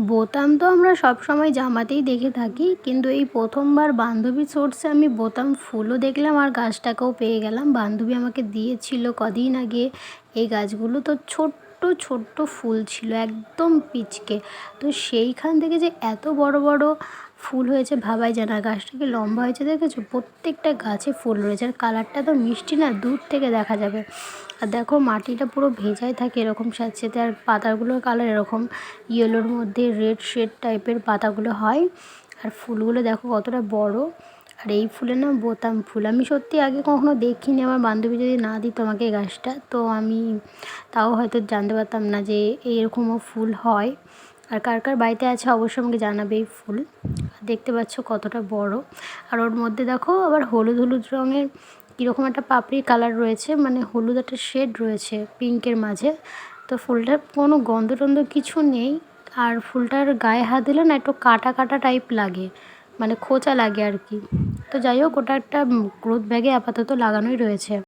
বোতাম তো আমরা সবসময় জামাতেই দেখে থাকি, কিন্তু এই প্রথমবার বান্ধবীর সোর্সে আমি বোতাম ফুলও দেখলাম আর গাছটাকেও পেয়ে গেলাম। বান্ধবী আমাকে দিয়েছিল কদিন আগে। এই গাছগুলো তো ছোট্ট ছোট্ট ফুল ছিল, একদম পিচকে। তো সেইখান থেকে যে এত বড় বড় ফুল হয়েছে ভাবাই যায় না। গাছটা কি লম্বা হয়েছে দেখেছো? প্রত্যেকটা গাছে ফুল রয়েছে আর কালারটা তো মিষ্টি না, দূর থেকে দেখা যাবে। আর দেখো মাটিটা পুরো ভেজাই থাকে এরকম স্যাঁতসেঁতে, আর পাতাগুলোর কালার এরকম ইয়েলোর মধ্যে রেড শেড টাইপের পাতাগুলো হয়। আর ফুলগুলো দেখো কতটা বড়। আর এই ফুলের নাম বোতাম ফুল। আমি সত্যি আগে কখনো দেখিনি। আমার বান্ধবী যদি না দিত আমাকে এই গাছটা, তো আমি তাও হয়তো জানতে পারতাম না যে এরকমও ফুল হয়। আর কার কার বাড়িতে আছে অবশ্যই আমাকে জানাবে এই ফুল। আর দেখতে পাচ্ছ কতটা বড়। আর ওর মধ্যে দেখো আবার হলুদ হলুদ রঙের কীরকম একটা পাপড়ির কালার রয়েছে, মানে হলুদ একটা শেড রয়েছে পিঙ্কের মাঝে। তো ফুলটার কোনো গন্ধ টন্ধ কিছু নেই। আর ফুলটার গায়ে হাত দিলে না একটু কাটা কাটা টাইপ লাগে, মানে খোঁচা লাগে আর কি। তো যাই হোক, ওটা একটা গ্রোথ ব্যাগে আপাতত লাগানোই রয়েছে।